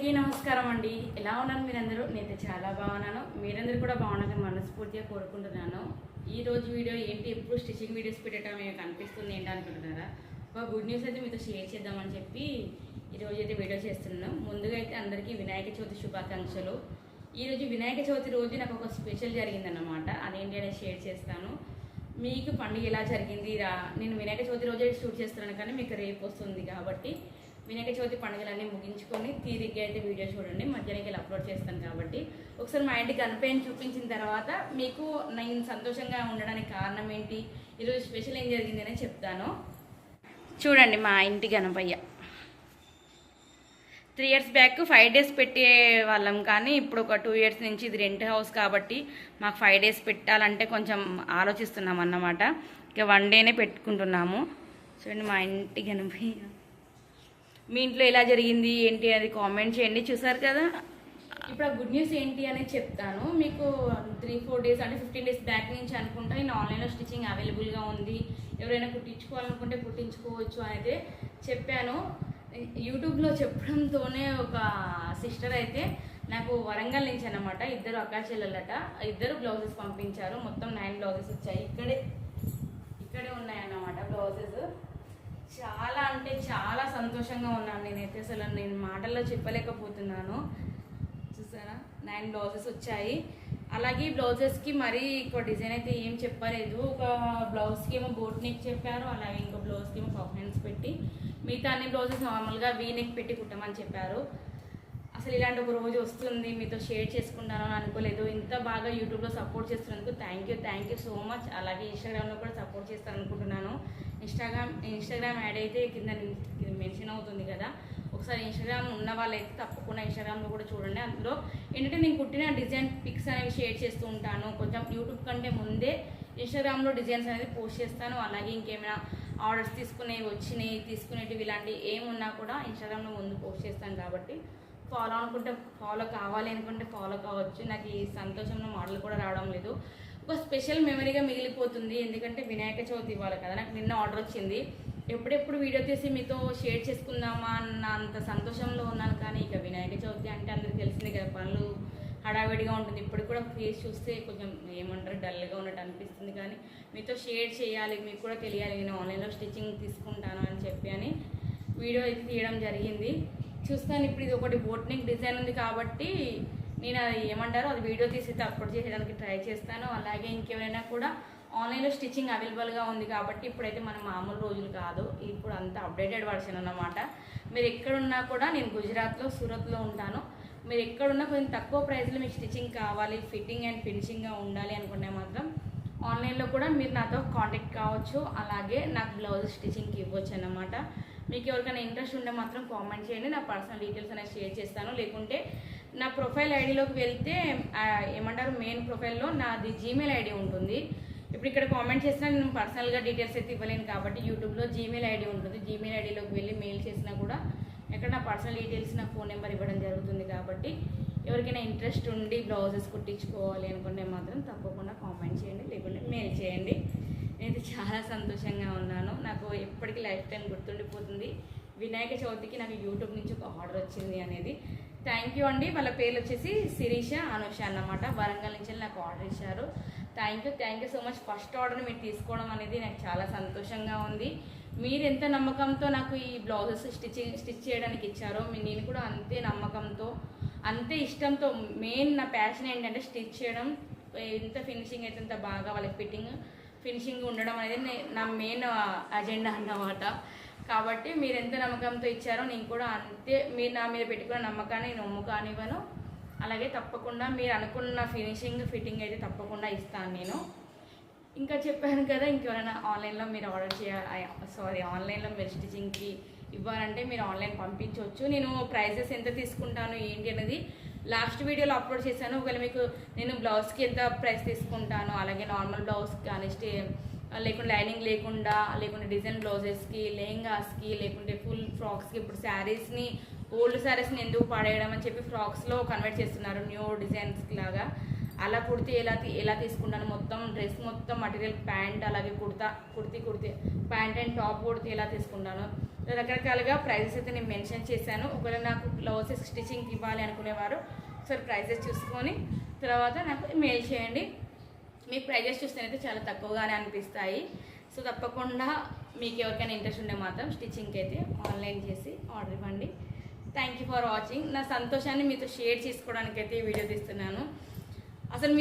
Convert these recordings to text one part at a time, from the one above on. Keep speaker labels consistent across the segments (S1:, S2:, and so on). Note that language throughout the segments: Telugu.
S1: అందరికీ నమస్కారం అండి. ఎలా ఉన్నారు మీరందరూ? నేనైతే చాలా బాగున్నాను. మీరందరూ కూడా బాగున్నారని మనస్ఫూర్తిగా కోరుకుంటున్నాను. ఈ రోజు వీడియో ఏంటి, ఎప్పుడు స్టిచ్చింగ్ వీడియోస్ పెట్టడం మీకు అనిపిస్తుంది ఏంటి అనుకుంటున్నారా? ఒక గుడ్ న్యూస్ అయితే మీతో షేర్ చేద్దామని చెప్పి ఈరోజు అయితే వీడియో చేస్తున్నాను. ముందుగా అయితే అందరికీ వినాయక చవితి శుభాకాంక్షలు. ఈరోజు వినాయక చవితి రోజు నాకు ఒక స్పెషల్ జరిగిందన్నమాట. అదేంటి అనేది షేర్ చేస్తాను. మీకు పండుగ ఎలా జరిగింది నేను వినాయక చవితి రోజే షూట్ చేస్తున్నాను, కానీ మీకు రేపు వస్తుంది కాబట్టి వినాయక చవితి పండుగలన్నీ ముగించుకొని తీరిగ్గా అయితే వీడియో చూడండి. మధ్యాహ్నం ఇలా అప్లోడ్ చేస్తాను కాబట్టి ఒకసారి మా ఇంటి గణపయ్యని చూపించిన తర్వాత మీకు నేను సంతోషంగా ఉండడానికి కారణం ఏంటి, ఈరోజు స్పెషల్ ఏం జరిగింది అని చెప్తాను. చూడండి మా ఇంటి గణపయ్య. 3 years బ్యాక్ 5 days పెట్టే వాళ్ళం, కానీ ఇప్పుడు ఒక 2 years నుంచి ఇది రెంట్ హౌస్ కాబట్టి మాకు 5 days పెట్టాలంటే కొంచెం ఆలోచిస్తున్నాం అన్నమాట. ఇక 1 dayనే పెట్టుకుంటున్నాము. చూడండి మా ఇంటి గణపయ్య. మీ ఇంట్లో ఎలా జరిగింది ఏంటి అది కామెంట్ చేయండి. చూసారు కదా. ఇప్పుడు ఆ గుడ్ న్యూస్ ఏంటి అనేది చెప్తాను మీకు. 3-4 days అంటే 15 days బ్యాక్ నుంచి అనుకుంటా నేను ఆన్లైన్లో స్టిచ్చింగ్ అవైలబుల్గా ఉంది, ఎవరైనా కుట్టించుకోవాలనుకుంటే కుట్టించుకోవచ్చు అయితే చెప్పాను. యూట్యూబ్లో చెప్పడంతోనే ఒక సిస్టర్ అయితే నాకు వరంగల్ నుంచి అన్నమాట, 2 అక్కా చెల్లెలట, 2 బ్లౌజెస్ పంపించారు. మొత్తం 9 బ్లౌజెస్ వచ్చాయి. ఇక్కడే ఉన్నాయన్నమాట బ్లౌజెస్. చాలా అంటే చాలా సంతోషంగా ఉన్నాను నేనైతే, అసలు నేను మాటల్లో చెప్పలేకపోతున్నాను. చూసారా 9 బ్లౌజెస్ వచ్చాయి. అలాగే ఈ బ్లౌజెస్కి మరీ ఇంకో డిజైన్ అయితే ఏం చెప్పలేదు. ఒక బ్లౌజ్కి ఏమో బోట్ నెక్ చెప్పారు, అలాగే ఇంకో బ్లౌజ్కి ఏమో పఫ్ హ్యాండ్స్ పెట్టి, మిగతా అన్ని బ్లౌజెస్ నార్మల్గా వీ నెక్ పెట్టి కుట్టమని చెప్పారు. అసలు ఇలాంటి ఒక రోజు వస్తుంది మీతో షేర్ చేసుకుంటాను అని అనుకోలేదు. ఇంత బాగా యూట్యూబ్లో సపోర్ట్ చేస్తున్నందుకు థ్యాంక్ యూ సో మచ్. అలాగే ఇన్స్టాగ్రామ్లో కూడా సపోర్ట్ చేస్తాను అనుకుంటున్నాను. ఇన్స్టాగ్రామ్ యాడ్ అయితే కింద మెన్షన్ అవుతుంది కదా, ఒకసారి ఇన్స్టాగ్రామ్ ఉన్న వాళ్ళైతే తప్పకుండా ఇన్స్టాగ్రామ్లో కూడా చూడండి. అందులో ఏంటంటే నేను కుట్టిన డిజైన్ పిక్స్ అనేవి షేర్ చేస్తూ ఉంటాను. కొంచెం యూట్యూబ్ కంటే ముందే ఇన్స్టాగ్రామ్లో డిజైన్స్ అనేది పోస్ట్ చేస్తాను. అలాగే ఇంకేమైనా ఆర్డర్స్ తీసుకునేటివి ఇలాంటివి ఏమున్నా కూడా ఇన్స్టాగ్రామ్లో ముందు పోస్ట్ చేస్తాను కాబట్టి ఫాలో అనుకుంటే ఫాలో కావాలి అనుకుంటే ఫాలో కావచ్చు. నాకు ఈ సంతోషంలో మాటలు కూడా రావడం లేదు. ఒక స్పెషల్ మెమరీగా మిగిలిపోతుంది. ఎందుకంటే వినాయక చవితి ఇవ్వాలి కదా, నాకు నిన్న ఆర్డర్ వచ్చింది. ఎప్పుడెప్పుడు వీడియో తీసి మీతో షేర్ చేసుకుందామా అన్న అంత సంతోషంలో ఉన్నాను. కానీ ఇక వినాయక చవితి అంటే అందరికి తెలిసిందే కదా, పనులు హడావిడిగా ఉంటుంది. ఇప్పుడు కూడా ఫేస్ చూస్తే కొంచెం ఏమంటారు డల్గా ఉన్నట్టు అనిపిస్తుంది. కానీ మీతో షేర్ చేయాలి, మీకు కూడా తెలియాలి నేను ఆన్లైన్లో స్టిచ్చింగ్ తీసుకుంటాను అని చెప్పి అని వీడియో అయితే తీయడం జరిగింది. చూస్తాను. ఇప్పుడు ఇది ఒకటి బోట్ నెక్ డిజైన్ ఉంది కాబట్టి నేను అది ఏమంటారో అది వీడియో తీసి అప్లోడ్ చేయడానికి ట్రై చేస్తాను. అలాగే ఇంకెవరైనా కూడా ఆన్లైన్లో స్టిచ్చింగ్ అవైలబుల్గా ఉంది కాబట్టి ఇప్పుడైతే మన మామూలు రోజులు కాదు, ఇప్పుడు అంతా అప్డేటెడ్ వర్షన్ అన్నమాట. మీరు ఎక్కడున్నా కూడా, నేను గుజరాత్లో సూరత్లో ఉంటాను, మీరు ఎక్కడున్నా కొంచెం తక్కువ ప్రైస్లో మీకు స్టిచ్చింగ్ కావాలి, ఫిట్టింగ్ అండ్ ఫినిషింగ్గా ఉండాలి అనుకుంటే మాత్రం ఆన్లైన్లో కూడా మీరు నాతో కాంటాక్ట్ కావచ్చు. అలాగే నాకు బ్లౌజ్ స్టిచ్చింగ్కి ఇవ్వచ్చు అన్నమాట. మీకు ఎవరికైనా ఇంట్రెస్ట్ ఉంటే మాత్రం కామెంట్ చేయండి, నా పర్సనల్ డీటెయిల్స్ అనేది షేర్ చేస్తాను. లేకుంటే నా ప్రొఫైల్ ఐడిలోకి వెళ్తే ఏమంటారు మెయిన్ ప్రొఫైల్లో నాది జీమెయిల్ ఐడి ఉంటుంది. ఇప్పుడు ఇక్కడ కామెంట్ చేసినా నేను పర్సనల్గా డీటెయిల్స్ అయితే ఇవ్వలేను కాబట్టి యూట్యూబ్లో జీమెయిల్ ఐడి ఉంటుంది. జీమెయిల్ ఐడిలోకి వెళ్ళి మెయిల్ చేసినా కూడా ఎక్కడ నా పర్సనల్ డీటెయిల్స్ నా ఫోన్ నెంబర్ ఇవ్వడం జరుగుతుంది. కాబట్టి ఎవరికైనా ఇంట్రెస్ట్ ఉండి బ్లౌజెస్ కుట్టించుకోవాలి అనుకుంటే మాత్రం తప్పకుండా కామెంట్ చేయండి, లేకుంటే మెయిల్ చేయండి. నేనైతే చాలా సంతోషంగా ఉన్నాను. నాకు ఎప్పటికీ లైఫ్ టైం గుర్తుండిపోతుంది. వినాయక చవితికి నాకు యూట్యూబ్ నుంచి ఒక ఆర్డర్ వచ్చింది అనేది. థ్యాంక్ యూ అండి. వాళ్ళ పేర్లు వచ్చేసి శిరీష, అనుష అన్నమాట. వరంగల్ నుంచి నాకు ఆర్డర్ ఇచ్చారు. Thank you so much. First order మీరు తీసుకోవడం అనేది నాకు చాలా సంతోషంగా ఉంది. మీరు ఎంత నమ్మకంతో నాకు ఈ బ్లౌజెస్ స్టిచ్ చేయడానికి ఇచ్చారో నేను కూడా అంతే నమ్మకంతో, అంతే ఇష్టంతో, మెయిన్ నా ప్యాషన్ ఏంటంటే స్టిచ్ చేయడం, ఎంత ఫినిషింగ్ అయితే అంత బాగా వాళ్ళకి ఫినిషింగ్ ఉండడం అనేది నా మెయిన్ అజెండా అన్నమాట. కాబట్టి మీరు ఎంత నమ్మకంతో ఇచ్చారో నేను కూడా అంతే, మీరు నా మీద పెట్టుకున్న నమ్మకాన్ని నేను ఒమ్ము కానివ్వను. అలాగే తప్పకుండా మీరు అనుకున్న ఫిట్టింగ్ అయితే తప్పకుండా ఇస్తాను నేను. ఇంకా చెప్పాను కదా, ఇంకెవరైనా ఆన్లైన్లో మీరు ఆన్లైన్లో మీరు స్టిచ్చింగ్కి ఇవ్వాలంటే మీరు ఆన్లైన్ పంపించవచ్చు. నేను ప్రైజెస్ ఎంత తీసుకుంటాను ఏంటి అనేది లాస్ట్ వీడియోలో అప్లోడ్ చేశాను. ఒకవేళ మీకు నేను బ్లౌజ్కి ఎంత ప్రైస్ తీసుకుంటాను, అలాగే నార్మల్ బ్లౌజ్ కానీ లేకుంటే లైనింగ్ లేకుంటే డిజైన్ బ్లౌజెస్కి, లెహంగాస్కి, లేకుంటే ఫుల్ ఫ్రాక్స్కి, ఇప్పుడు ఓల్డ్ శారీస్ని ఎందుకు పాడేయడం అని చెప్పి ఫ్రాక్స్లో కన్వర్ట్ చేస్తున్నారు న్యూ డిజైన్స్ లాగా. అలా కుడితే ఎలా తీసుకుంటాను, మొత్తం డ్రెస్ మొత్తం మటీరియల్ ప్యాంట్, అలాగే కుర్తీ ప్యాంట్ అండ్ టాప్ కుడితే ఎలా తీసుకుంటాను, రకరకాలుగా ప్రైజెస్ అయితే నేను మెన్షన్ చేశాను. ఒకవేళ నాకు బ్లౌజెస్ స్టిచ్చింగ్ ఇవ్వాలి అనుకునేవారు ఒకసారి ప్రైజెస్ చూసుకొని తర్వాత నాకు మెయిల్ చేయండి. మీకు ప్రైజెస్ చూస్తేనైతే చాలా తక్కువగానే అనిపిస్తాయి. సో తప్పకుండా మీకు ఎవరికైనా ఇంట్రెస్ట్ ఉంటే మాత్రం స్టిచ్చింగ్కి అయితే ఆన్లైన్ చేసి ఆర్డర్ ఇవ్వండి. Thank you for watching. నా సంతోషాన్ని మీతో షేర్ చేసుకోవడానికి అయితే ఈ వీడియో తీస్తున్నాను. అసలు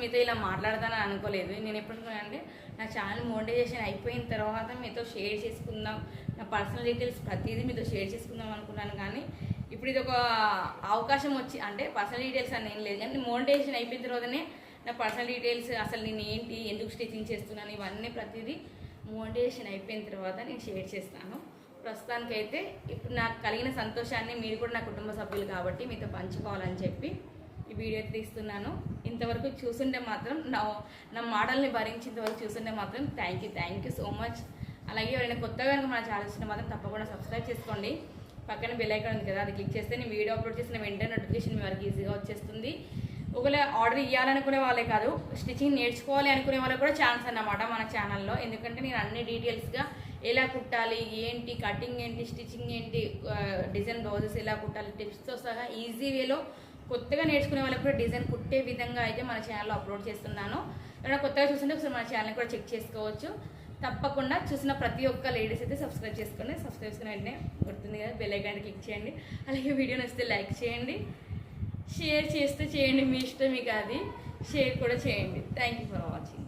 S1: మీతో ఇలా మాట్లాడతానని అనుకోలేదు. నేను ఎప్పుడు అంటే నా ఛానల్ మోనిటైజేషన్ అయిపోయిన తర్వాత మీతో షేర్ చేసుకుందాం, నా పర్సనల్ డీటెయిల్స్ ప్రతిదీ మీతో షేర్ చేసుకుందాం అనుకున్నాను. కానీ ఇప్పుడు ఇది ఒక అవకాశం వచ్చి, అంటే పర్సనల్ డీటెయిల్స్ అని ఏం లేదు కానీ మోనిటైజేషన్ అయిపోయిన తర్వాతనే నా పర్సనల్ డీటెయిల్స్, అసలు నేను ఏంటి, ఎందుకు స్టిచ్చింగ్ చేస్తున్నాను, ఇవన్నీ ప్రతిదీ మోనిటైజేషన్ అయిపోయిన తర్వాత నేను షేర్ చేస్తాను. ప్రస్తుతానికైతే ఇప్పుడు నాకు కలిగిన సంతోషాన్ని మీరు కూడా నా కుటుంబ సభ్యులు కాబట్టి మీతో పంచుకోవాలని చెప్పి ఈ వీడియో తీస్తున్నాను. ఇంతవరకు చూస్తుంటే మాత్రం నా మాటల్ని భరించేంతవరకు చూస్తుంటే మాత్రం థ్యాంక్ యూ సో మచ్. అలాగే ఎవరైనా కొత్తగా కనుక మన ఛానల్ చూస్తే మాత్రం తప్పకుండా సబ్స్క్రైబ్ చేసుకోండి. పక్కన బెల్ ఐకాన్ ఉంది కదా, అది క్లిక్ చేస్తే నేను వీడియో అప్లోడ్ చేసిన వెంటనే నోటిఫికేషన్ మీ వరకు ఈజీగా వచ్చేస్తుంది. ఒకవేళ ఆర్డర్ ఇవ్వాలనుకునే వాళ్ళే కాదు, స్టిచ్చింగ్ నేర్చుకోవాలి అనుకునే వాళ్ళకి కూడా ఛాన్స్ అన్నమాట మన ఛానల్లో. ఎందుకంటే నేను అన్ని డీటెయిల్స్గా ఎలా కుట్టాలి, ఏంటి కటింగ్ ఏంటి, స్టిచ్చింగ్ ఏంటి, డిజైన్ బ్లౌజెస్ ఎలా కుట్టాలి, టిప్స్తో సహా ఈజీ వేలో కొత్తగా నేర్చుకునే వాళ్ళకి కూడా డిజైన్ కుట్టే విధంగా అయితే మన ఛానల్లో అప్లోడ్ చేస్తున్నాను. ఎవరైనా కొత్తగా చూస్తుంటే ఒకసారి మన ఛానల్ కూడా చెక్ చేసుకోవచ్చు. తప్పకుండా చూసిన ప్రతి ఒక్క లేడీస్ అయితే సబ్స్క్రైబ్ చేసుకోండి. సబ్స్క్రైబ్ చేసుకున్న వెంటనే గుర్తుంది కదా బెల్ ఐకాన్ క్లిక్ చేయండి. అలాగే వీడియో నచ్చితే లైక్ చేయండి, షేర్ చేస్తే చేయండి, మీ ఇష్టం మీకు, అది షేర్ కూడా చేయండి. Thank you for watching.